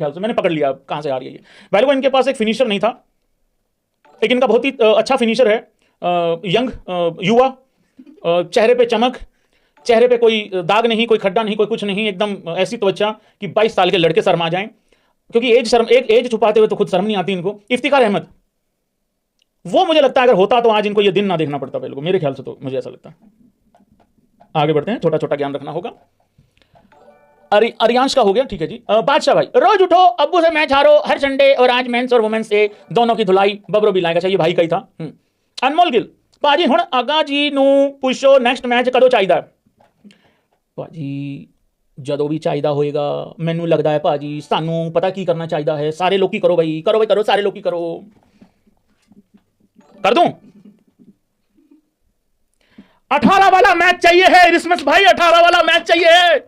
ख्याल से मैंने पकड़ लिया कहां से आ रही है ये। भाई लोगों, इनके पास एक फिनिशर नहीं था, लेकिन इनका बहुत ही अच्छा फिनिशर है। यंग, युवा, चेहरे पे चमक, चेहरे पे कोई दाग नहीं, कोई खड्डा नहीं, कोई कुछ नहीं, एकदम ऐसी त्वचा कि 22 साल के लड़के शर्मा जाएं, क्योंकि एज छुपाते हुए तो खुद शर्म नहीं आती इनको। इफ्तिकार अहमद, वो मुझे लगता है अगर होता तो आज इनको ये दिन ना देखना पड़ता पहले को, मेरे ख्याल से तो मुझे ऐसा लगता है। आगे बढ़ते हैं, छोटा छोटा ज्ञान रखना होगा। अरियांश का हो गया, ठीक है जी। बादशाह भाई, रोज उठो अब्बू से मैच हारो हर संडे, और आज मेंस और वुमेन्स से दोनों की धुलाई बबरो भी लाएगा, चाहिए भाई का ही था। अनमोल गिल, भाजी हुण आगा जी नू पूछो नेक्स्ट मैच कदों चाहिदा। भाजी ਜਦੋਂ भी चाहिदा होएगा, मैनू लगता है भाजी सानू पता की करना चाहिदा है, सारे लोग करो भाई, करो भाई, करो सारे लोग करो। कर दूं? 18 वाला मैच चाहिए है इरिस्मस भाई, 18 वाला मैच चाहिए है।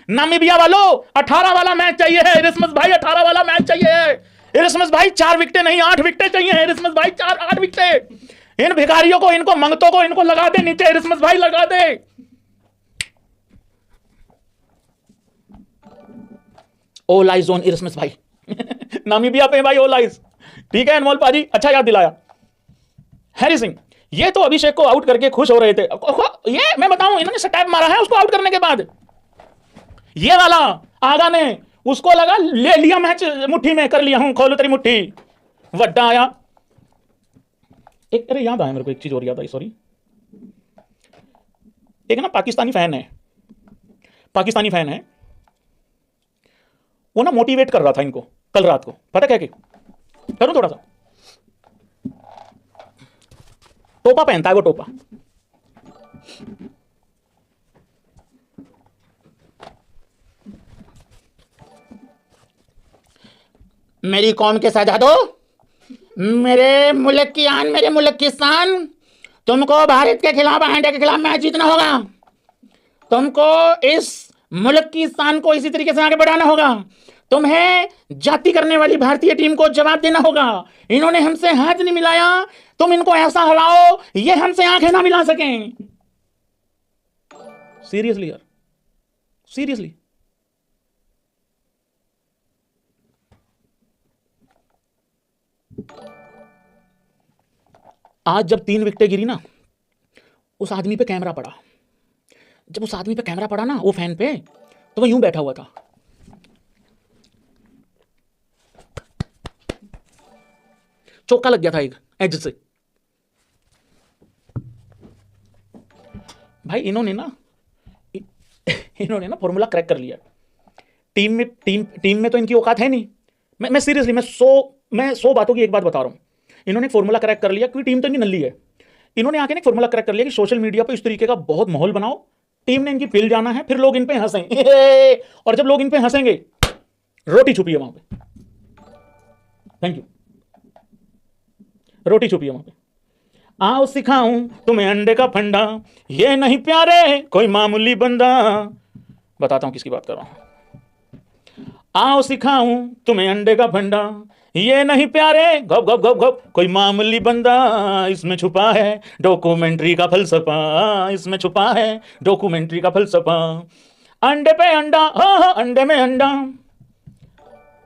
नामीबिया वालों 18 वाला मैच चाहिए है इरिस्मस भाई, 18 वाला मैच चाहिए है इरिस्मस भाई। 4 विकेटें नहीं 8 विकेटें चाहिए इरिस्मस भाई, 8 विकेटें। इन भिखारियों को, इनको मंगतों को, इनको लगा दे नीचे इरिस्मस भाई, लगा दे। ऑल आइज ऑन इरिस्मस भाई। नामीबिया पे भाई ऑल आइज, ठीक है अनमोल पाजी, अच्छा याद दिलाया। हैरी सिंह, ये तो अभिषेक को आउट करके खुश हो रहे थे, ये मैं बताऊं इन्होंने स्टैप मारा है उसको आउट करने के बाद। ये वाला आगा ने उसको लगा ले लिया मैच मुट्ठी में, कर लिया हूं, खोलो तेरी मुट्ठी, वड्डा आया। एक अरे याद आया मेरे को, एक चीज और याद आई, सॉरी। एक ना पाकिस्तानी फैन है, वो ना मोटिवेट कर रहा था इनको कल रात को, पता क्या कि करूं थोड़ा सा, टोपा पहनता है वो, टोपा। मेरी कौम के शहजादो, मेरे मुल्क की आन, मेरे मुल्क की शान, तुमको भारत के खिलाफ, इंडिया के खिलाफ मैच जीतना होगा। तुमको इस मुल्क की शान को इसी तरीके से आगे बढ़ाना होगा। तुम्हें जाति करने वाली भारतीय टीम को जवाब देना होगा। इन्होंने हमसे हाथ नहीं मिलाया, तुम इनको ऐसा हराओ ये हमसे आंखें ना मिला सकें। सीरियसली यार, सीरियसली। आज जब 3 विकेटें गिरी ना, उस आदमी पे कैमरा पड़ा। जब उस आदमी पे कैमरा पड़ा ना, वो फैन पे, तो वो यूं बैठा हुआ था, चौका लग गया था एक एज से। भाई इन्होंने ना फॉर्मूला क्रैक कर लिया। टीम में तो इनकी औकात है नहीं। मैं सीरियसली, मैं 100 बातों की एक बात बता रहा हूं। इन्होंने फॉर्मूला क्रैक कर लिया, क्योंकि टीम तो इनकी नल्ली है। इन्होंने आके ना फॉर्मूला क्रैक कर लिया कि सोशल मीडिया पे इस तरीके का बहुत माहौल बनाओ, टीम ने इनकी पिल जाना है, फिर लोग इन पे हंसें। और जब लोग इन पे हंसेंगे, रोटी छुपी है वहां पे। Thank you. रोटी छुपी है वहां पे। आओ सिखाऊं तुम्हें अंडे का फंडा, ये नहीं प्यारे कोई मामूली बंदा। बताता हूं किसकी बात कर रहा हूं। आओ सिखाऊं तुम्हें अंडे का फंडा, ये नहीं प्यारे गप गप गप गप कोई मामूली बंदा। इसमें छुपा है डॉक्यूमेंट्री का फलसफा, इसमें छुपा है डॉक्यूमेंट्री का फलसफा। अंडे पे अंडा, हाँ अंडे में अंडा।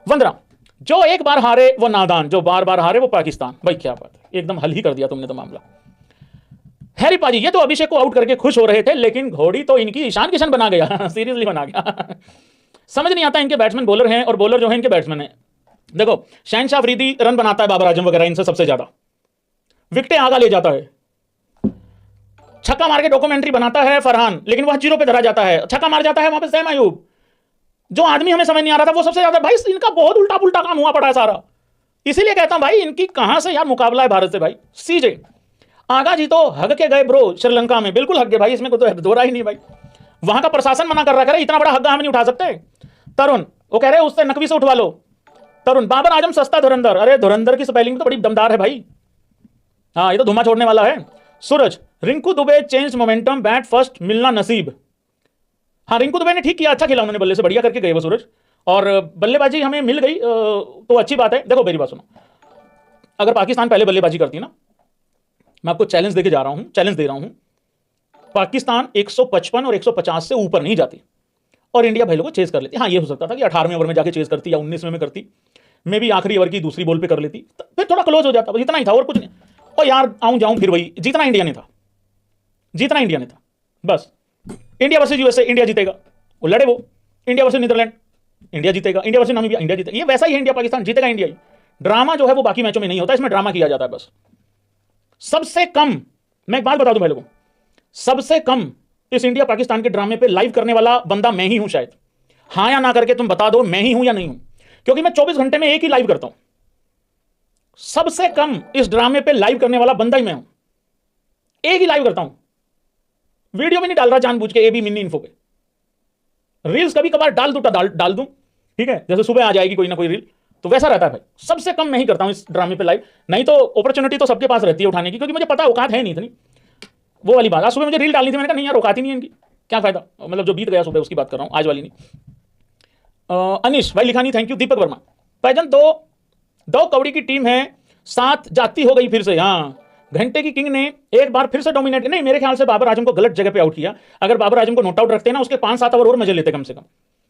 वंदना, जो एक बार हारे वो नादान, जो बार बार हारे वो पाकिस्तान। भाई क्या बात है, एकदम हल ही कर दिया तुमने तो मामला। हैरी पाजी, ये तो अभिषेक को आउट करके खुश हो रहे थे, लेकिन घोड़ी तो इनकी ईशान किशन बना गया। सीरियसली बना गया। समझ नहीं आता, इनके बैट्समैन बॉलर हैं और बॉलर जो है इनके बैट्समैन हैं। देखो, शहनशाह अफरीदी रन बनाता है बाबर आजम वगैरह इनसे सबसे ज्यादा, विकेटें आगा ले जाता है। छक्का मार के डॉक्यूमेंट्री बनाता है फरहान, लेकिन वह 0 पे धरा जाता है। छक्का मार जाता है वहां पे सैम अयूब। जो आदमी हमें समझ नहीं आ रहा था वो सबसे ज्यादा। भाई इनका बहुत उल्टा पुल्टा काम हुआ पड़ा है सारा। इसीलिए कहता हूं भाई, इनकी कहां से यार मुकाबला है भारत से। भाई सीजे आगा जी तो हग के गए ब्रो, श्रीलंका में बिल्कुल हग गए भाई, इसमें कोई दो राय ही नहीं भाई। वहां का प्रशासन मना कर रहा है, इतना बड़ा हग्गा हम नहीं उठा सकते। तरुण, वो कह रहे उससे नकवी से उठवा लो। तरुण, बाबर आजम सस्ता धुरंधर। अरे धुरंधर की स्पेलिंग तो बड़ी दमदार है भाई। हाँ, ये तो धुआं छोड़ने वाला है। Suraj, Rinku Dubey change momentum, bat first मिलना नसीब। हाँ, रिंकू दुबे ने ठीक किया, अच्छा खेला उन्होंने, बल्ले से बढ़िया करके गए वो सूरज, और बल्लेबाजी हमें मिल गई तो अच्छी बात है। देखो मेरी बात सुनो, अगर पाकिस्तान पहले बल्लेबाजी करती ना, मैं आपको चैलेंज देके जा रहा हूं, चैलेंज दे रहा हूं, पाकिस्तान 155 और 150 से ऊपर नहीं जाती। और इंडिया भाई लोगों को चेज कर लेती। हाँ, ये हो सकता था कि 18वें ओवर में जाके चेज करती या 19वें में करती, मे भी आखिरी ओवर की दूसरी बॉल पे कर लेती, फिर थोड़ा क्लोज हो जाता, बस इतना ही था और कुछ नहीं। और यार आऊं जाऊं फिर वही, जीतना इंडिया ने था, जीतना इंडिया ने था बस। इंडिया वर्सेस यूएसए, इंडिया जीतेगा, वो लड़े वो। इंडिया वर्सेस नीदरलैंड, इंडिया जीतेगा। इंडिया वर्सेस नामीबिया, इंडिया जीतेगा। ये वैसा ही है, इंडिया पाकिस्तान जीतेगा इंडिया ही। ड्रामा जो है वो बाकी मैचों में नहीं होता, इसमें ड्रामा किया जाता है बस। सबसे कम, मैं एक बात बता दूं भाई लोगों, सबसे कम इस इंडिया पाकिस्तान के ड्रामे पे लाइव करने वाला बंदा मैं ही हूं शायद। हां या ना करके तुम बता दो मैं ही हूं या नहीं हूं, क्योंकि मैं 24 घंटे में एक ही लाइव करता हूं। सबसे कम इस ड्रामे पे लाइव करने वाला बंदा ही मैं हूं, एक ही लाइव करता हूं। वीडियो में नहीं डाल रहा जानबूझ के, एबी मिनी इन्फो पे। रील्स कभी कभार डाल दूं, ठीक है, जैसे सुबह आ जाएगी कोई ना कोई रील, तो वैसा रहता है भाई। सबसे कम मैं ही करता हूं इस ड्रामे पे लाइव, नहीं तो अपॉर्चुनिटी तो सबके पास रहती है उठाने की, क्योंकि मुझे पता औकात है नहीं इतनी। वो वाली बात, आज सुबह मुझे रील डालनी थी, मैंने कहा नहीं यार औकात ही नहीं है इनकी, क्या फायदा, मतलब जो बीत गया सुबह उसकी बात कर रहा हूं, आज वाली नहीं। अनिश भाई लिखा नहीं, थैंक यू। दीपक वर्मा, भाईजान दो कौड़ी की टीम है, 7 जाती हो गई फिर से। हाँ, घंटे की किंग ने एक बार फिर से डोमिनेट, नहीं मेरे ख्याल से बाबर आजम को गलत जगह पे आउट किया। अगर बाबर आजम को नॉट आउट रखते ना, उसके 5-7 ओवर और मजे लेते कम से कम।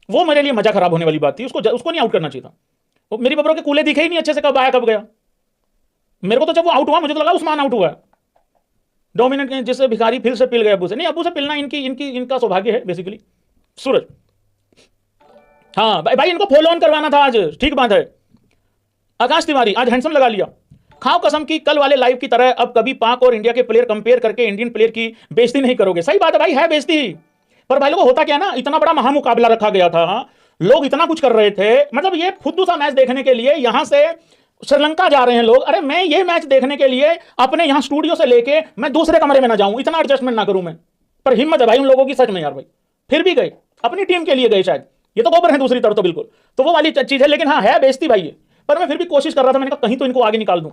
वो मेरे लिए मजा खराब होने वाली बात थी, उसको नहीं आउट करना चाहिए था। वो मेरी बबरों के कूले दिखे ही नहीं अच्छे से, कब आया कब गया। मेरे को तो जब वो आउट हुआ मुझे तो लगा उस्मान आउट हुआ। डोमिनेट जिससे भिखारी फिर से पिल गए अबू से। नहीं, अबू से पिलना इनका सौभाग्य है बेसिकली। सूरज, हाँ भाई इनको फॉलो ऑन करवाना था आज, ठीक बात है। आकाश तिवारी, आज हैंडसम लगा लिया। खाओ कसम की कल वाले लाइव की तरह अब कभी पाक और इंडिया के प्लेयर कंपेयर करके इंडियन प्लेयर की बेइज्जती नहीं करोगे। सही बात है भाई, है बेइज्जती, पर भाई लोगों होता क्या ना, इतना बड़ा महामुकाबला रखा गया था, लोग इतना कुछ कर रहे थे, मतलब ये फुद्दू सा मैच देखने के लिए यहां से श्रीलंका जा रहे हैं लोग। अरे मैं ये मैच देखने के लिए अपने यहां स्टूडियो से लेके मैं दूसरे कमरे में ना जाऊं, इतना एडजस्टमेंट ना करूं मैं। पर हिम्मत है भाई उन लोगों की सच में यार भाई, फिर भी गए, अपनी टीम के लिए गए शायद। ये तो गोबर है दूसरी तरफ तो बिल्कुल, तो वो वाली चीज है। लेकिन हाँ है बेइज्जती भाई ये, पर मैं फिर भी कोशिश कर रहा था, मैंने कहा कहीं तो इनको आगे निकाल दूं।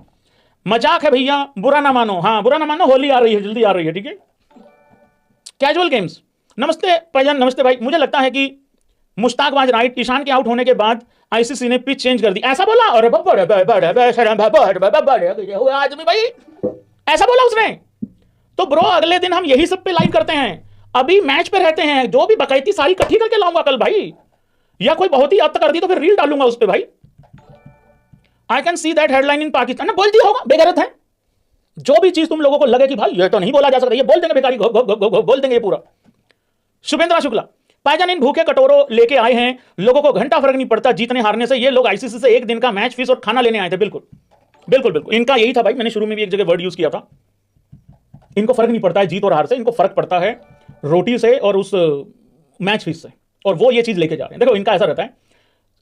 मजाक है भैया, बुरा ना मानो। हाँ बुरा ना मानो, होली आ रही है, जल्दी आ रही है, ठीक है। कैजुअल गेम्स, नमस्ते भाईजान, नमस्ते भाई। मुझे लगता है कि मुश्ताक वाज राइट, ईशान के आउट होने के बाद आईसीसी ने पिच चेंज कर दी, ऐसा बोला। अरे आदमी भाई ऐसा बोला उसने, तो ब्रो अगले दिन हम यही सब पे लाइव करते हैं, अभी मैच पे रहते हैं, जो भी बकैती सारी इकट्ठी करके लाऊंगा कल भाई, या कोई बहुत ही हद कर दी तो फिर रील डालूंगा उस पे भाई। I can see that headline in Pakistan, बोल दिया होगा, बेगैरत है। जो भी चीज तुम लोगों को लगे कि भाई ये तो नहीं बोला जा सकता, ये बोल देंगे बेकारी, बोल देंगे पूरा। शुभेंद्र शुक्ला, भाईजान इन भूखे कटोरों लेके आए हैं, लोगों को घंटा फर्क नहीं पड़ता जीतने हारने से, ये लोग आईसीसी से एक दिन का मैच फीस और खाना लेने आए थे। बिल्कुल बिल्कुल बिल्कुल, इनका यही था भाई, मैंने शुरू में भी एक जगह वर्ड यूज किया था, इनको फर्क नहीं पड़ता है जीत और हार से, इनको फर्क पड़ता है रोटी से और उस मैच फीस से, और वो ये चीज लेके जा रहे हैं। देखो इनका ऐसा रहता है,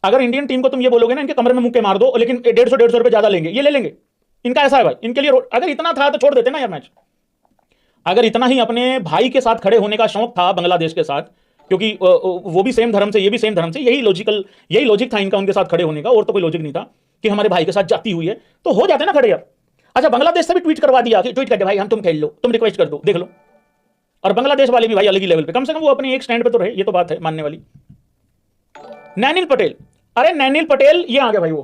अगर इंडियन टीम को तुम ये बोलोगे ना इनके कमरे में मुक्के मार दो, लेकिन 150 रुपए ज्यादा लेंगे, ये ले लेंगे। इनका ऐसा है भाई, इनके लिए अगर इतना था तो छोड़ देते ना यार मैच। अगर इतना ही अपने भाई के साथ खड़े होने का शौक था बांग्लादेश के साथ, क्योंकि वो भी सेम धर्म से, ये भी सेम धर्म से, यही लॉजिक था इनका उनके साथ खड़े होने का, और तो कोई लॉजिक नहीं था कि हमारे भाई के साथ जाती हुई है, तो हो जाते ना खड़े यार। अच्छा बांग्लादेश से भी ट्वीट करवा दिया कि ट्वीट करके भाई हम तुम खेल लो, तुम रिक्वेस्ट कर दो, देख लो। और बांग्लादेश वाले भी भाई अलग ही लेवल पे, कम से कम वो अपने एक स्टैंड पे तो रहे, ये तो बात है मानने वाली। नैनिल पटेल, अरे नैनिल पटेल ये आ गया भाई, वो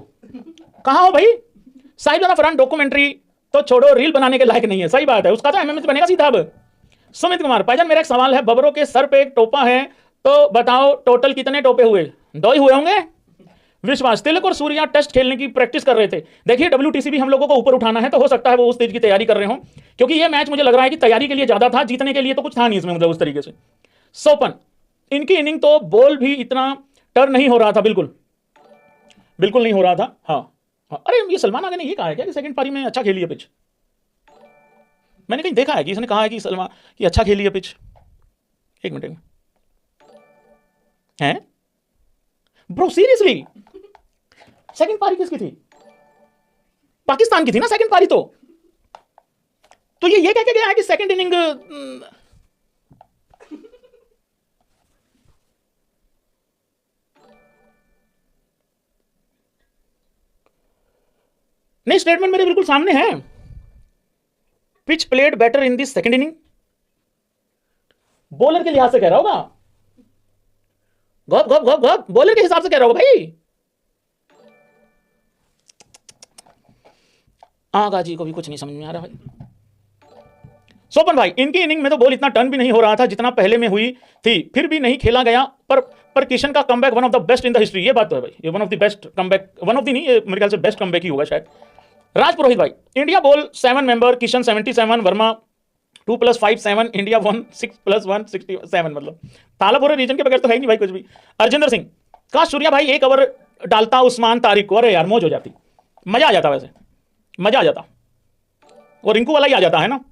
कहां हो भाई? साहिब फरहान डॉक्यूमेंट्री तो छोड़ो, रील बनाने के लायक नहीं है। सही बात है, उसका तो एमएमएस बनेगा सीधा। अब सुमित कुमार, भाईजान मेरा एक सवाल है, बबरों के सर पे एक टोपा है तो बताओ टोटल कितने टोपे हुए? 2 ही हुए होंगे। विश्वास, तिलक और सूर्या टेस्ट खेलने की प्रैक्टिस कर रहे थे। देखिए WTC भी हम लोगों को ऊपर उठाना है, तो हो सकता है वो उस चीज की तैयारी कर रहे हो, क्योंकि ये मैच मुझे लग रहा है कि तैयारी के लिए ज्यादा था, जीतने के लिए तो कुछ था नहीं इसमें, मतलब उस तरीके से। सोपन, इनकी इनिंग तो बॉल भी इतना टर्न नहीं हो रहा था, बिल्कुल बिल्कुल नहीं हो रहा था। हाँ अरे ये सलमान आगे ने ये कहा है क्या कि सेकंड पारी में अच्छा खेली है पिच? मैंने कहीं देखा है कि इसने कहा है कि सलमान कि अच्छा खेली है पिच। एक मिनट है ब्रो, सीरियसली सेकंड पारी किसकी थी? पाकिस्तान की थी ना सेकंड पारी। तो ये कह के गया है कि सेकंड इनिंग नहीं, स्टेटमेंट मेरे बिल्कुल सामने है। Pitch played better in this second inning, bowler के लिहाज से कह रहा होगा, गप बॉलर के हिसाब से कह रहा होगा भाई। आगा जी को भी कुछ नहीं समझ में आ रहा भाई। सोपन भाई, इनकी इनिंग में तो बॉल इतना टर्न भी नहीं हो रहा था जितना पहले में हुई थी, फिर भी नहीं खेला गया। पर किशन का comeback one of the best in the history, ये बात तो है भाई, ये one of the best comeback, one of the नहीं, ये मेरे ख्याल से बेस्ट कमबैक ही होगा शायद। राज पुरोहित भाई, India ball 7 member, Kishan 77, Verma 2+5 7, India 1 6+1 67, मतलब तालापुर रीजन के बगैर तो है ही नहीं भाई कुछ भी। अर्जिंदर सिंह, काश सूर्या भाई एक ओवर डालता उस्मान तारिक को, अरे यार मौज हो जाती, मजा आ जाता, वैसे मजा आ जाता, वो रिंकू वाला ही आ जाता है ना।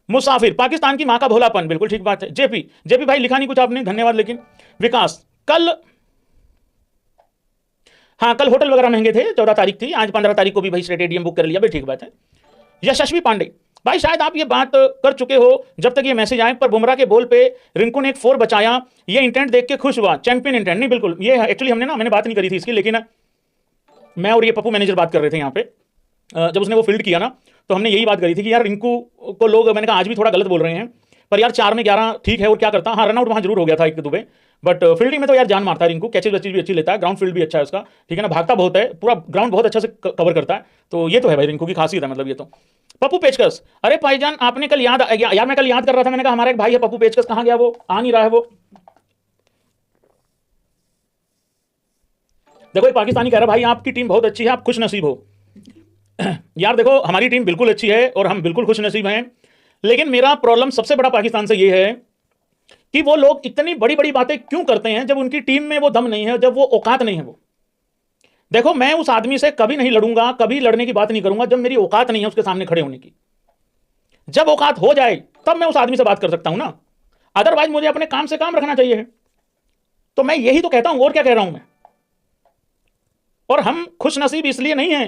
मुसाफिर, पाकिस्तान की मां का भोलापन, बिल्कुल ठीक बात है। जेपी भाई लिखा नहीं कुछ आपने, धन्यवाद। लेकिन विकास, कल हाँ कल होटल वगैरह महंगे थे, 14 तारीख थी, आज 15 तारीख को भी भाई स्टेडियम बुक कर लिया भाई, ठीक बात है। यशस्वी पांडे भाई, शायद आप ये बात कर चुके हो जब तक ये मैसेज आए, पर बुमराह के बॉल पे रिंकू ने एक 4 बचाया, ये इंटेंट देख के खुश हुआ, चैंपियन इंटेंट। नहीं बिल्कुल, ये एक्चुअली मैंने बात नहीं करी थी इसकी, लेकिन मैं और ये पप्पू मैनेजर बात कर रहे थे यहाँ पे, जब उसने वो फील्ड किया ना, तो हमने यही बात करी थी कि यार रिंकू को लोग, मैंने कहा आज भी थोड़ा गलत बोल रहे हैं, पर यार 4 में 11 ठीक है, और क्या करता, हाँ रनआउट वहाँ जरूर हो गया था एक दुबे, बट फील्डिंग में तो यार जान मारता है रिंकू, कैचेज वैचेज भी अच्छी लेता है, ग्राउंड फील्ड भी अच्छा है उसका, ठीक है ना, भागता बहुत है, पूरा ग्राउंड बहुत अच्छा से कवर करता है, तो ये तो है भाई रिंकू की खासियत है, मतलब ये तो। पप्पू पेचकस, अरे भाईजान आपने कल याद, यार मैं कल याद कर रहा था, मैंने कहा हमारा एक भाई है पप्पू पेचकस, कहाँ गया वो, आ नहीं रहा है वो। देखो एक पाकिस्तानी कह रहा भाई आपकी टीम बहुत अच्छी है, आप खुश नसीब हो। यार देखो हमारी टीम बिल्कुल अच्छी है और हम बिल्कुल खुश नसीब हैं, लेकिन मेरा प्रॉब्लम सबसे बड़ा पाकिस्तान से ये है कि वो लोग इतनी बड़ी बड़ी बातें क्यों करते हैं जब उनकी टीम में वो दम नहीं है, जब वो औकात नहीं है। वो देखो मैं उस आदमी से कभी नहीं लड़ूंगा, कभी लड़ने की बात नहीं करूंगा जब मेरी औकात नहीं है उसके सामने खड़े होने की। जब औकात हो जाए तब मैं उस आदमी से बात कर सकता हूं ना, अदरवाइज मुझे अपने काम से काम रखना चाहिए। तो मैं यही तो कहता हूं, और क्या कह रहा हूं मैं। और हम खुश नसीब इसलिए नहीं है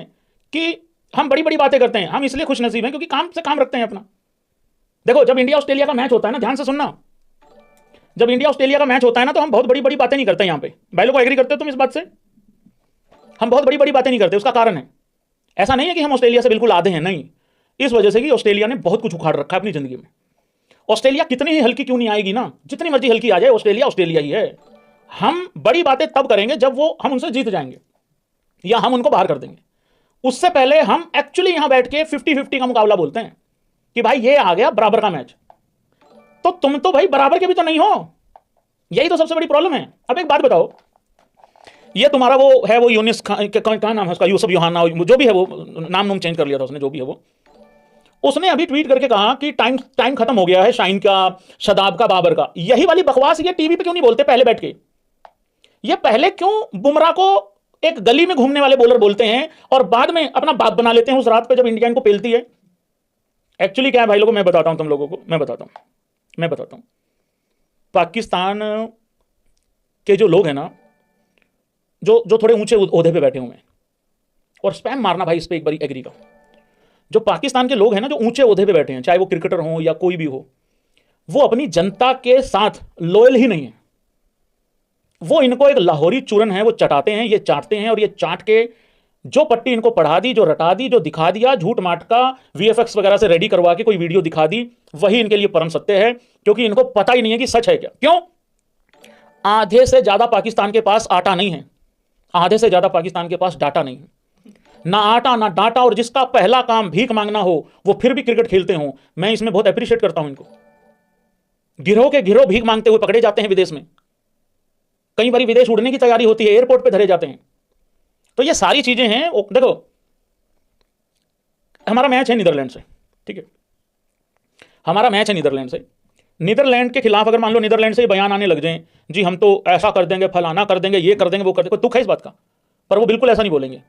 कि हम बड़ी बड़ी बातें करते हैं, हम इसलिए खुश नसीब हैं क्योंकि काम से काम रखते हैं अपना। देखो जब इंडिया ऑस्ट्रेलिया का मैच होता है ना, ध्यान से सुनना, जब इंडिया ऑस्ट्रेलिया का मैच होता है ना, तो हम बहुत बड़ी बड़ी बातें नहीं करते। यहां पे भाई लोग एग्री करते हो तुम इस बात से, हम बहुत बड़ी बड़ी बातें नहीं करते। उसका कारण है, ऐसा नहीं है कि हम ऑस्ट्रेलिया से बिल्कुल आधे हैं, नहीं, इस वजह से कि ऑस्ट्रेलिया ने बहुत कुछ उखाड़ रखा है अपनी जिंदगी में। ऑस्ट्रेलिया कितनी ही हल्की क्यों नहीं आएगी ना, जितनी मर्जी हल्की आ जाए, ऑस्ट्रेलिया ऑस्ट्रेलिया ही है। हम बड़ी बातें तब करेंगे जब वो हम उनसे जीत जाएंगे या हम उनको बाहर कर देंगे। उससे पहले हम एक्चुअली यहां बैठ के 50-50 का मुकाबला बोलते हैं कि भाई ये आ गया बराबर का मैच, तो तुम तो भाई बराबर के भी तो नहीं हो, यही तो सबसे बड़ी प्रॉब्लम है। अब एक बात बताओ, ये तुम्हारा वो है, वो यूनिस क्या नाम है उसका, यूसुफ योहाना, जो भी है वो, नाम चेंज कर लिया था उसने, जो भी है वो, उसने अभी ट्वीट करके कहा कि टाइम खत्म हो गया है शाहीन का, शदाब का, बाबर का। यही वाली बकवास ये टीवी पे क्यों नहीं बोलते पहले बैठ के? ये पहले क्यों बुमराह को एक गली में घूमने वाले बॉलर बोलते हैं और बाद में अपना बाप बना लेते हैं उस रात पे जब इंडिया इनको पेलती है? एक्चुअली क्या है भाई लोगों, मैं बताता हूं तुम लोगों को, मैं बताता हूं। पाकिस्तान के जो लोग हैं ना, जो थोड़े ऊंचे ओहदे पे बैठे हुए हैं, और स्पैम मारना भाई इस पे एक बार एग्री का, जो पाकिस्तान के लोग हैं ना, जो ऊंचे ओहदे पे बैठे हैं, चाहे वो क्रिकेटर हो या कोई भी हो, वो अपनी जनता के साथ लॉयल ही नहीं है। वो इनको एक लाहौरी चूरन है, वो चटाते हैं, ये चाटते हैं, और ये चाट के जो पट्टी इनको पढ़ा दी, जो रटा दी, जो दिखा दिया, झूठ माट का VFX वगैरह से रेडी करवा के कोई वीडियो दिखा दी, वही इनके लिए परम सत्य है, क्योंकि इनको पता ही नहीं है कि सच है क्या। क्यों? आधे से ज्यादा पाकिस्तान के पास आटा नहीं है, आधे से ज्यादा पाकिस्तान के पास डाटा नहीं है, ना आटा ना डाटा, और जिसका पहला काम भीख मांगना हो वो फिर भी क्रिकेट खेलते हो। मैं इसमें बहुत अप्रिशिएट करता हूं इनको। गिरोह के गिरोह भीख मांगते हुए पकड़े जाते हैं विदेश में, कई बार विदेश उड़ने की तैयारी होती है, एयरपोर्ट पे धरे जाते हैं। तो ये सारी चीजें हैं। देखो हमारा मैच है नीदरलैंड से, ठीक है, हमारा मैच है नीदरलैंड से। नीदरलैंड के खिलाफ अगर मान लो नीदरलैंड से बयान आने लग जाए, जी हम तो ऐसा कर देंगे, फलाना कर देंगे, ये कर देंगे, वो कर देंगे, कोई दुख है इस बात का? पर वो बिल्कुल ऐसा नहीं बोलेंगे।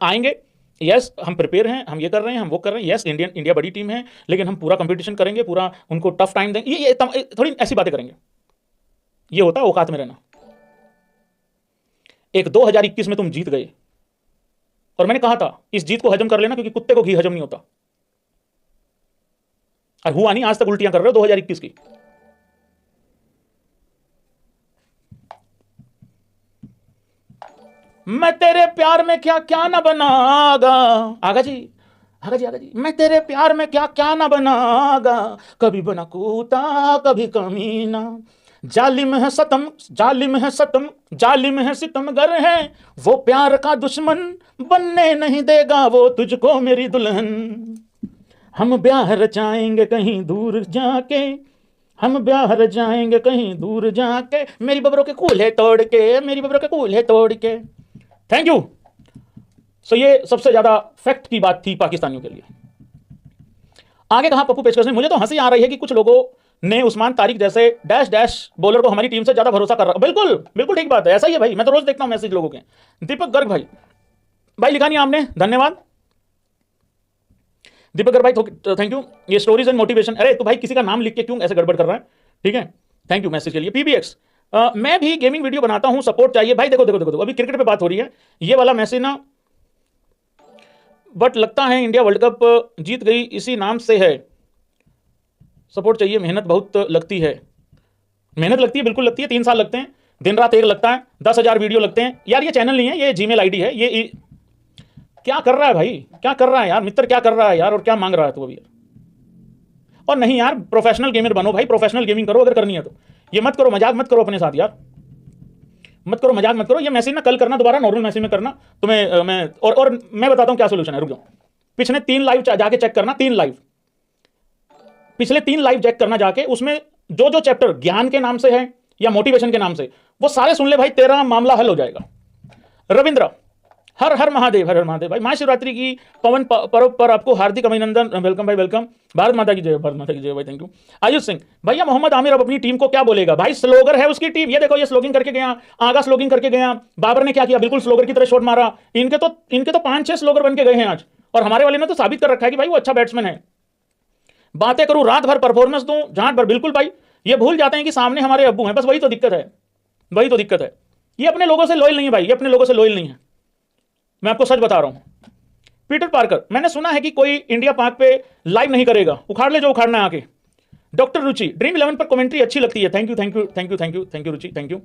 आएंगे, यस हम प्रिपेयर हैं, हम ये कर रहे हैं, हम वो कर रहे हैं, यस इंडिया बड़ी टीम है, लेकिन हम पूरा कंपटीशन करेंगे, पूरा उनको टफ टाइम देंगे, ये थोड़ी ऐसी बातें करेंगे। ये होता है औकात में रहना। एक 2021 में तुम जीत गए, और मैंने कहा था इस जीत को हजम कर लेना, क्योंकि कुत्ते को घी हजम नहीं होता। और हुआ नहीं, आज तक उल्टियां कर रहे हो 2021 की। मैं तेरे प्यार में क्या क्या ना बनागा, आगा जी, आगा जी, आगा जी, मैं तेरे प्यार में क्या क्या ना बनागा, कभी बना कूता कभी कमीना, जालिम है सतम, जालिम है सतम, जालिम है सितमगर है, वो प्यार का दुश्मन बनने नहीं देगा वो तुझको मेरी दुल्हन। हम ब्याह रचाएंगे कहीं दूर जाके, हम ब्याह रचाएंगे कहीं दूर जाके, मेरी बबरों के कूल्हे तोड़ के, मेरी बबरों के कूल्हे तोड़ के। Thank you. सो ये सबसे ज्यादा फैक्ट की बात थी पाकिस्तानियों के लिए। आगे कहा पप्पू पेचकस ने, मुझे तो हंसी आ रही है कि कुछ लोगों ने उस्मान तारिक जैसे डैश डैश बॉलर को हमारी टीम से ज्यादा भरोसा कर रहा। बिल्कुल बिल्कुल ठीक बात है, ऐसा ही है भाई, मैं तो रोज देखता हूं मैसेज लोगों के। दीपक गर्ग भाई, भाई लिखा नहीं आपने, धन्यवाद दीपक गर्ग भाई, थैंक यू। ये स्टोरीज एंड मोटिवेशन, अरे तो भाई किसी का नाम लिख के क्यों ऐसे गड़बड़ कर रहा है, ठीक है, थैंक यू मैसेज के लिए। पीबीएक्स, मैं भी गेमिंग वीडियो बनाता हूं, सपोर्ट चाहिए भाई। देखो देखो देखो, अभी क्रिकेट पे बात हो रही है, ये वाला मैसेज ना, बट लगता है इंडिया वर्ल्ड कप जीत गई इसी नाम से है, सपोर्ट चाहिए, मेहनत बहुत लगती है। मेहनत लगती है, बिल्कुल लगती है, 3 साल लगते हैं, दिन रात एक लगता है, 10,000 वीडियो लगते हैं यार। ये चैनल नहीं है, ये जीमेल आईडी है। ये क्या कर रहा है भाई, क्या कर रहा है यार मित्र, क्या कर रहा है यार, और क्या मांग रहा है तू अभी यार। और नहीं यार, प्रोफेशनल गेमर बनो भाई, प्रोफेशनल गेमिंग करो अगर करनी है तो। ये मत करो, मजाक मत करो अपने साथ यार, मत करो, मजाक मत करो। ये मैसेज ना कल करना, दोबारा नॉर्मल मैसेज में करना तुम्हें। मैं और मैं बताता हूं क्या सोल्यूशन है, रुक जाओ। पिछले 3 लाइव जाके चेक करना, 3 लाइव, पिछले 3 लाइव चेक करना जाके, उसमें जो जो चैप्टर ज्ञान के नाम से है या मोटिवेशन के नाम से, वो सारे सुन ले भाई, तेरा मामला हल हो जाएगा। रविंद्र, हर हर महादेव, हर हर महादेव भाई। महाशिवरात्रि की पवन पर्व पर आपको हार्दिक अभिनंदन, वेलकम भाई, वेलकम। भारत माता की जय, भारत माता की जय भाई, थैंक यू। आयुष सिंह भैया, मोहम्मद आमिर अब अपनी टीम को क्या बोलेगा भाई, स्लोगर है उसकी टीम, ये देखो, ये स्लोगिंग करके गया, आगा स्लोगिंग करके गया। बाबर ने क्या किया, बिल्कुल स्लोगर की तरह शॉट मारा। इनके तो 5-6 स्लोगर बन के गए हैं आज, और हमारे वाले ने तो साबित कर रखा है कि भाई वो अच्छा बैट्समैन है। बातें करूं रात भर, परफॉर्मेंस दूं झांट भर, बिल्कुल भाई। ये भूल जाते हैं कि सामने हमारे अब्बू हैं, बस वही तो दिक्कत है, वही तो दिक्कत है। ये अपने लोगों से लॉयल नहीं है भाई, ये अपने लोगों से लॉयल नहीं है, मैं आपको सच बता रहा हूं। पीटर पार्कर, मैंने सुना है कि कोई इंडिया पाक पे लाइव नहीं करेगा, उखाड़ ले जो उखाड़ना है आके। डॉक्टर रुचि, ड्रीम 11 पर कमेंट्री अच्छी लगती है, thank you thank you thank you thank you thank you Ruchi, thank you.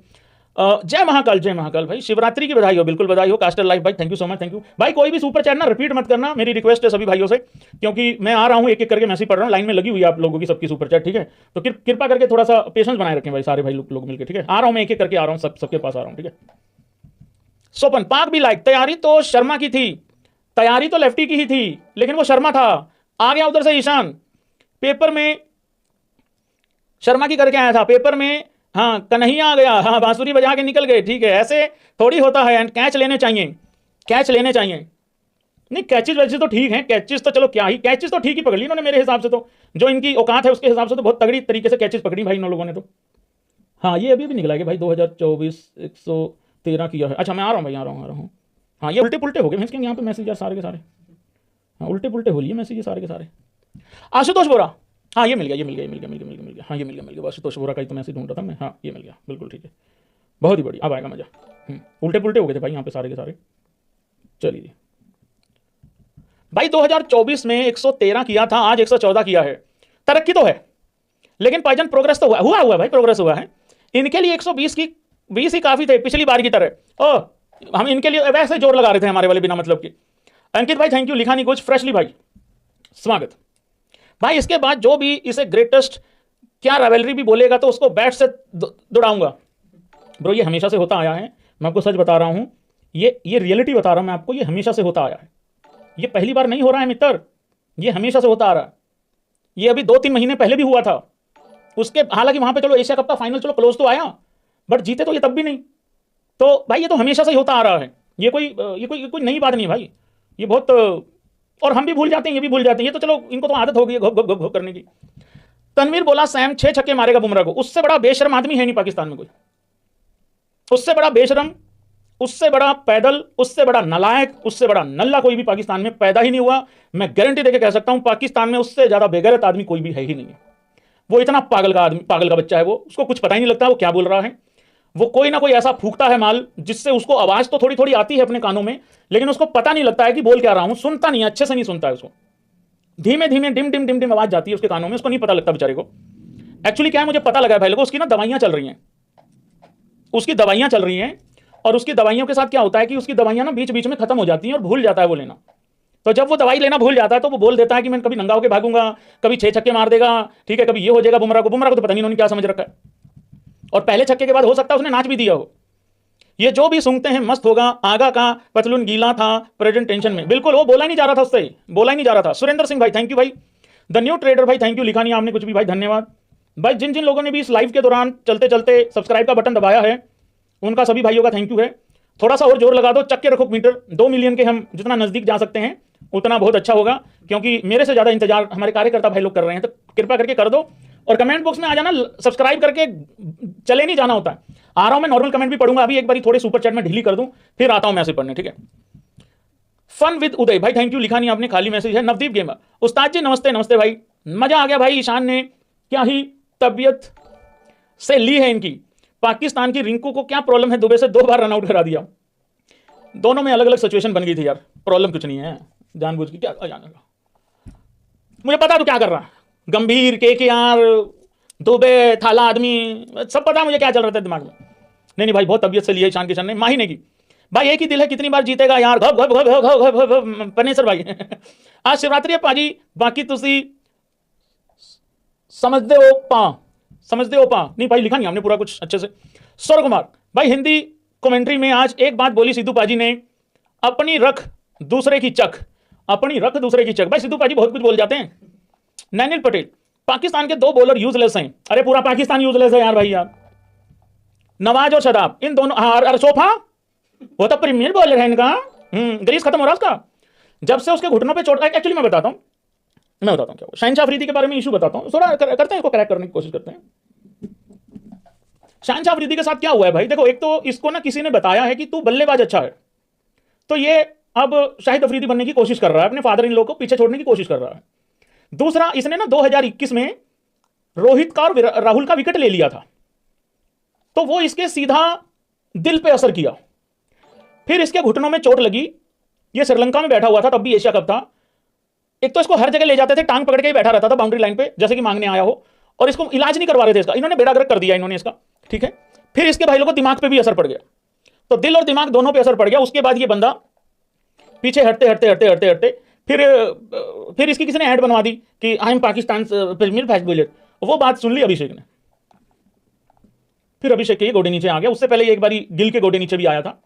जय महाकाल, जय महाकाल भाई, शिवरात्रि की बधाई हो, बिल्कुल बधाई हो। कास्टर लाइफ भाई, thank you so much, thank you भाई। कोई भी सुपर चैट ना रिपीट मत करना, मेरी रिक्वेस्ट है सभी भाइयों से, क्योंकि मैं आ रहा हूं एक एक करके मैसेज पढ़ रहा हूं, लाइन में लगी हुई है आप लोगों की सबकी सुपर चैट, ठीक है। तो कृपा करके थोड़ा सा पेशेंस बनाए रखें भाई, सारे भाई लोग मिलकर, ठीक है। आ रहा हूं मैं एक एक करके आ रहा हूं, सबके पास आ रहा हूं, ठीक है। सोपन, पाक भी लाइक, तैयारी तो शर्मा की थी, तैयारी तो लेफ्टी की ही थी, लेकिन वो शर्मा था। आ गया उधर से ईशान, पेपर में शर्मा की करके आया था, पेपर में हाँ कन्हैया आ गया, हाँ बांसुरी बजा के निकल गए, ठीक है। ऐसे थोड़ी होता है, एंड कैच लेने चाहिए, कैच लेने चाहिए। नहीं कैचेज वैसे तो ठीक है, कैचेज तो चलो क्या ही, कैचेज तो ठीक ही पकड़ ली इन्होंने मेरे हिसाब से, तो जो इनकी औकात है उसके हिसाब से तो बहुत तगड़ी तरीके से कैचेज पकड़ी भाई इन लोगों ने तो। हाँ ये अभी भी निकला कि भाई 2024 113 किया है। अच्छा मैं आ रहा हूँ भाई, आ रहा हूँ। हाँ ये उल्टे पुल्टे हो गए इसके यहाँ पे मैसेज यार, सारे के सारे, हाँ उल्टे पुल्टे हो लिए मैसेज ये सारे के सारे। आशुतोष बोरा, हाँ ये मिल गया, ये मिल गया, मिल गया, हाँ ये मिल गया। आशुतोष बोरा का ही तो मैसेज ढूंढ रहा था मैं, हाँ ये मिल गया, बिल्कुल ठीक है, बहुत ही बढ़िया, अब आएगा मजा। उल्टे पुल्टे हो गए थे भाई यहाँ पे सारे के सारे। चलिए भाई 2024 में 113 किया था, आज 114 किया है, तरक्की तो है, लेकिन पाइजन प्रोग्रेस तो हुआ भाई, प्रोग्रेस हुआ है। इनके लिए 120 की 20 ही काफी थे पिछली बार की तरह। ओ हम इनके लिए वैसे जोर लगा रहे थे हमारे वाले बिना मतलब की। अंकित भाई थैंक यू, लिखा नहीं कुछ, फ्रेशली भाई स्वागत भाई। इसके बाद जो भी इसे ग्रेटेस्ट क्या राइवलरी भी बोलेगा तो उसको बैट से दौड़ाऊंगा। ब्रो ये हमेशा से होता आया है, मैं आपको सच बता रहा हूं, ये रियलिटी बता रहा हूं मैं आपको, ये हमेशा से होता आया है, ये पहली बार नहीं हो रहा है मित्र, ये हमेशा से होता आ रहा है। ये अभी 2-3 महीने पहले भी हुआ था, उसके हालांकि वहां पे चलो एशिया कप का फाइनल चलो क्लोज तो आया, बट जीते तो ये तब भी नहीं। तो भाई ये तो हमेशा से ही होता आ रहा है, ये कोई नई बात नहीं है भाई, ये बहुत, और हम भी भूल जाते हैं, ये भी भूल जाते हैं, ये तो चलो इनको तो आदत हो गई है घोप घोप घोप करने की। तनवीर बोला सैम 6 छक्के मारेगा बुमराह को, उससे बड़ा बेशरम आदमी है नहीं पाकिस्तान में कोई, उससे बड़ा बेशरम, उससे बड़ा पैदल, उससे बड़ा नालायक, उससे बड़ा नल्ला कोई भी पाकिस्तान में पैदा ही नहीं हुआ। मैं गारंटी देके कह सकता हूं पाकिस्तान में उससे ज्यादा बेगैरत आदमी कोई भी है ही नहीं है। वो इतना पागल का आदमी, पागल का बच्चा है वो, उसको कुछ पता ही नहीं लगता वो क्या बोल रहा है। वो कोई ना कोई ऐसा फूकता है माल जिससे उसको आवाज तो थोड़ी थोड़ी आती है अपने कानों में, लेकिन उसको पता नहीं लगता है कि बोल क्या रहा हूं, सुनता नहीं है, अच्छे से नहीं सुनता है उसको, धीमे धीमे डिम डिम डिम डिम आवाज जाती है उसके कानों में, उसको नहीं पता लगता बेचारे को। एक्चुअली क्या है मुझे पता लगा भाई लोगों, उसकी ना दवाइयां चल रही हैं, उसकी दवाइयां चल रही हैं, और उसकी दवाइयों के साथ क्या होता है कि उसकी दवाइयां ना बीच बीच में खत्म हो जाती हैं और भूल जाता है वो लेना। तो जब वो दवाई लेना भूल जाता है तो वो बोल देता है कि मैं कभी नंगा होकर भागूंगा, कभी 6 छक्के मार देगा, ठीक है, कभी ये हो जाएगा बुमराह को तो पता नहीं उन्होंने क्या समझ रखा है, और पहले छक्के के बाद हो सकता है उसने नाच भी दिया हो। ये जो भी सूंघते हैं मस्त होगा, आगा का पतलून गीला था प्रेजेंट टेंशन में, बिल्कुल वो बोला नहीं जा रहा था, उससे बोला ही नहीं जा रहा था। सुरेंद्र सिंह भाई थैंक यू भाई, द न्यू ट्रेडर भाई थैंक यू, लिखा नहीं आपने कुछ भी भाई, धन्यवाद भाई। जिन जिन लोगों ने भी इस लाइव के दौरान चलते चलते सब्सक्राइब का बटन दबाया है उनका सभी भाइयों का थैंक यू है। थोड़ा सा और जोर लगा दो, चक के रखो मीटर, 2 मिलियन के हम जितना नजदीक जा सकते हैं उतना बहुत अच्छा होगा, क्योंकि मेरे से ज्यादा इंतजार हमारे कार्यकर्ता भाई लोग कर रहे हैं। तो कृपा करके कर दो और कमेंट बॉक्स में आ जाना, सब्सक्राइब करके चले नहीं जाना होता है। आ रहा हूं मैं, नॉर्मल कमेंट भी पढ़ूंगा, अभी एक बार थोड़े सुपर चैट में ढीली कर दूं, फिर आता हूं मैसेज पढ़ने, ठीक है। फन विद उदय भाई थैंक यू, लिखा नहीं आपने, खाली मैसेज है। नवदीप गेमर उस्ताद जी नमस्ते, नमस्ते भाई, मजा आ गया भाई। ईशान ने क्या ही तबीयत से ली है इनकी, पाकिस्तान की रिंकू को क्या प्रॉब्लम है, दुबई से 2 बार रन आउट करा दिया। दोनों में अलग अलग सिचुएशन बन गई थी यार, प्रॉब्लम कुछ नहीं है, जानबूझ के क्या जाने का, मुझे पता तो क्या कर रहा, गंभीर KKR दुबे थाला आदमी सब पता मुझे क्या चल रहा था दिमाग में। नहीं भाई बहुत तबीयत से ली है ईशान किशन ने, माही की भाई, एक ही दिल है कितनी बार जीतेगा यार, घप घप घप घप घप घप पनेसर भाई आज शिवरात्रि है पाजी, बाकी तुसी समझते हो पा नहीं भाई, लिखा नहीं हमने पूरा कुछ अच्छे से। सौर कुमार भाई हिंदी कमेंट्री में आज एक बात बोली सिद्धू पाजी ने, अपनी रख दूसरे की चक, अपनी रख दूसरे की चक। भाई सिद्धू पाजी बहुत कुछ बोल जाते हैं। नैनिल पटेल पाकिस्तान के 2 बॉलर यूजलेस हैं, अरे पूरा पाकिस्तान यूजलेस है यार भाई यार, नवाज और शदाब इन दोनों, अरे सोफा वो तो प्रीमियर बॉलर है इनका, ग्रीस खत्म हो रहा उसका, जब से उसके घुटनों पे चोट। एक्चुअली मैं बताता हूं क्या, शहनशाह अफरीदी के बारे में इशू बताता हूं, थोड़ा करते हैं इसको क्रैक करने की कोशिश करते हैं। शहनशाह अफरीदी के साथ क्या हुआ है भाई, देखो एक तो इसको ना किसी ने बताया है कि तू बल्लेबाज अच्छा है, तो ये अब शाहिद अफरीदी बनने की कोशिश कर रहा है, अपने फादर इन लोग को पीछे छोड़ने की कोशिश कर रहा है। दूसरा, इसने ना 2021 में रोहित का और राहुल का विकेट ले लिया था, तो वो इसके सीधा दिल पे असर किया, फिर इसके घुटनों में चोट लगी। ये श्रीलंका में बैठा हुआ था, तब भी एशिया कप था। एक तो इसको हर जगह ले जाते थे, टांग पकड़ के ही बैठा रहता था बाउंड्री लाइन पे, जैसे कि मांगने आया हो, और इसको इलाज नहीं करवा रहे थे इसका, इन्होंने बेड़ा गर्क कर दिया इन्होंने इसका, ठीक है। फिर इसके भाई लोगों को दिमाग पे भी असर पड़ गया, तो दिल और दिमाग दोनों पे असर पड़ गया। उसके बाद ये बंदा पीछे हटते हटते हटते हटते हटते फिर इसकी किसी ने ऐड बनवा दी कि I am Pakistan premier fast bowler, वो बात सुन ली अभिषेक ने, फिर अभिषेक के गोडे नीचे आ गया। उससे पहले एक बारी गिल के गोडे नीचे भी आया था,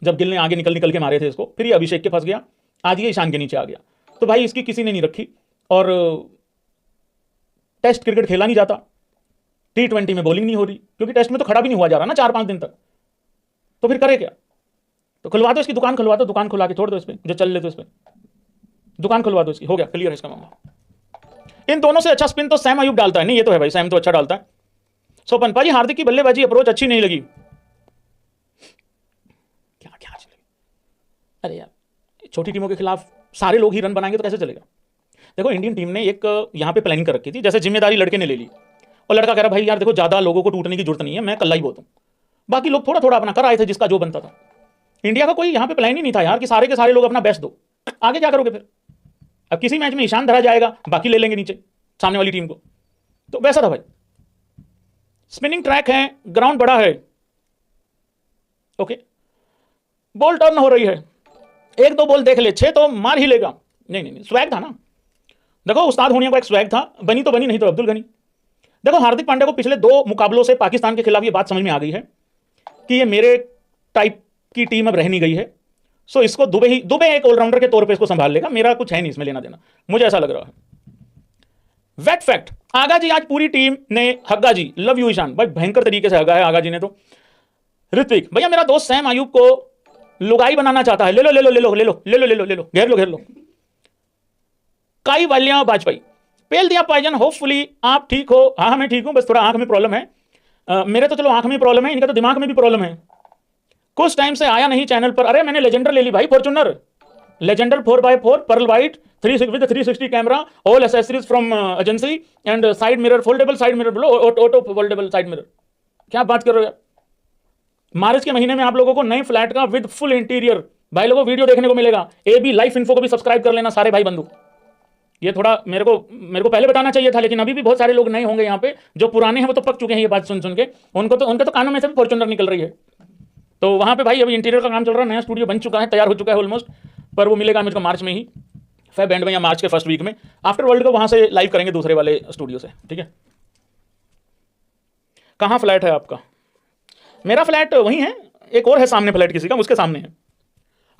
जब गिल ने आगे निकल के मारे थे इसको, फिर ये अभिषेक के फंस गया, आज ये ईशान के नीचे आ गया। तो भाई इसकी किसी ने नहीं रखी, और टेस्ट क्रिकेट खेला नहीं जाता, T20 में बॉलिंग नहीं हो रही, क्योंकि टेस्ट में तो खड़ा भी नहीं हुआ जा रहा ना 4-5 दिन तक, तो फिर करे क्या। तो खुलवा दो इसकी दुकान, खुलवा दो, दुकान खुला के छोड़ दो इस पे, जो चल ले तो इस पे दुकान खुलवा दो इसकी, हो गया क्लियर है इसका मामला। इन दोनों से अच्छा स्पिन तो सैम अयूब डालता है, नहीं ये तो है भाई, सैम तो अच्छा डालता है। सोपन पाजी हार्दिक की बल्लेबाजी अप्रोच अच्छी नहीं लगी, क्या अच्छी लगी, अरे यार छोटी टीमों के खिलाफ सारे लोग ही रन बनाएंगे तो कैसे चलेगा। देखो इंडियन टीम ने एक यहां पे प्लानिंग कर रखी थी, जैसे जिम्मेदारी लड़के ने ले ली, और लड़का कह रहा भाई यार देखो ज्यादा लोगों को टूटने की जरूरत नहीं है, मैं कल्ला ही बहुत हूं, बाकी लोग थोड़ा थोड़ा अपना कर आए थे जिसका जो बनता था। इंडिया का कोई यहां पे प्लान ही नहीं था यार कि सारे के सारे लोग अपना बेस्ट दो, आगे क्या करोगे फिर। अब किसी मैच में ईशान धरा जाएगा, बाकी ले लेंगे नीचे सामने वाली टीम को, तो वैसा था भाई। स्पिनिंग ट्रैक है, ग्राउंड बड़ा है, ओके, बॉल टर्न हो रही है, 1-2 बॉल देख ले, 6 तो मार ही लेगा। नहीं स्वैग था ना, देखो उस्ताद होने का एक स्वैग था, बनी तो बनी, नहीं तो अब्दुल गनी। देखो हार्दिक पांड्या को पिछले 2 मुकाबलों से पाकिस्तान के खिलाफ ये बात समझ में आ गई है कि ये मेरे टाइप की टीम अब रह नहीं गई है, सो इसको दुबे एक ऑलराउंडर के तौर पे इसको संभाल लेगा, मेरा कुछ है नहीं इसमें लेना देना, मुझे ऐसा लग रहा है। वेट फैक्ट, आगा जी आज पूरी टीम ने, हग्गा जी लव यू ईशान भाई, भयंकर तरीके से हगा है आगा जी ने तो। ऋत्विक भैया मेरा दोस्त सैम अयूब को लुगाई बनाना चाहता है, ले लो ले लो ले लो ले लो ले लो ले लो ले लो, घेर लो। काई वालिया वाजपेयी पेल दिया पाईजन, होपफुली आप ठीक हो। हाँ मैं ठीक हूं, बस थोड़ा आंख में प्रॉब्लम है, मेरे तो चलो आंख में प्रॉब्लम है, इनका तो दिमाग में भी प्रॉब्लम है। कुछ टाइम से आया नहीं चैनल पर, अरे मैंने लेजेंडर ले ली भाई, Fortuner Legender 4x4 pearl white 360 camera, all accessories from agency and side mirror, foldable side mirror, बोलो ऑटो फोल्डेबल साइड मिरर, क्या बात कर रहे हो यार। मार्च के महीने में आप लोगों को नए फ्लैट का विद फुल इंटीरियर भाई लोगों वीडियो देखने को मिलेगा। AB लाइफ इन्फो को भी सब्सक्राइब कर लेना सारे भाई बंधु। ये थोड़ा मेरे को पहले बताना चाहिए था, लेकिन अभी भी बहुत सारे लोग नए होंगे यहाँ पे, जो पुराने हैं वो तो पक चुके हैं ये बात सुन के, उनके तो कानों में से भी फॉर्च्यूनर निकल रही है। तो वहाँ पे भाई अभी इंटीरियर का काम चल रहा है, नया स्टूडियो बन चुका है, तैयार हो चुका है ऑलमोस्ट, पर वो मिलेगा मुझको मार्च में ही, फेब एंड में या मार्च के फर्स्ट वीक में, आफ्टर वर्ल्ड कप वहाँ से लाइव करेंगे दूसरे वाले स्टूडियो से, ठीक है। कहाँ फ्लैट है आपका? मेरा फ्लैट वहीं है, एक और है सामने फ्लैट किसी का, उसके सामने है।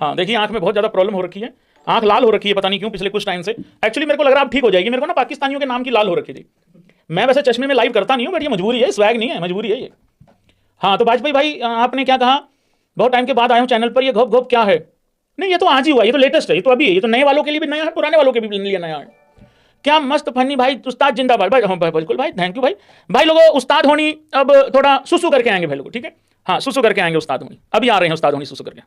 हाँ देखिए आंख में बहुत ज़्यादा प्रॉब्लम हो रखी है, आंख लाल हो रखी है, पता नहीं क्यों, पिछले कुछ टाइम से। एक्चुअली मेरे को लग रहा है आप ठीक हो जाएगी। मेरे को ना पाकिस्तानियों के नाम की लाल हो रखी थी। मैं वैसे चश्मे में लाइव करता नहीं हूँ, बट ये मजबूरी है, स्वैग नहीं है, मजबूरी है ये। हाँ, तो वाजपेयी भाई आपने क्या कहा, बहुत टाइम के बाद आया हूँ चैनल पर, ये घोप घोप क्या है? नहीं, ये तो आज ही हुआ, ये तो लेटेस्ट है, ये तो अभी है, ये तो नए वालों के लिए भी नया है, पुराने वालों के भी लिए नया है। क्या मस्त फनी भाई, उस्ताद जिंदाबाद भाई। हाँ बिल्कुल भाई, थैंक यू भाई। भाई लोगों, उस्ताद होनी अब थोड़ा सुसु करके आएंगे भाई लोगों, ठीक है? हाँ, सुसु करके आएंगे उस्ताद होनी, अभी आ रहे हैं उस्ताद होनी सुसु करके।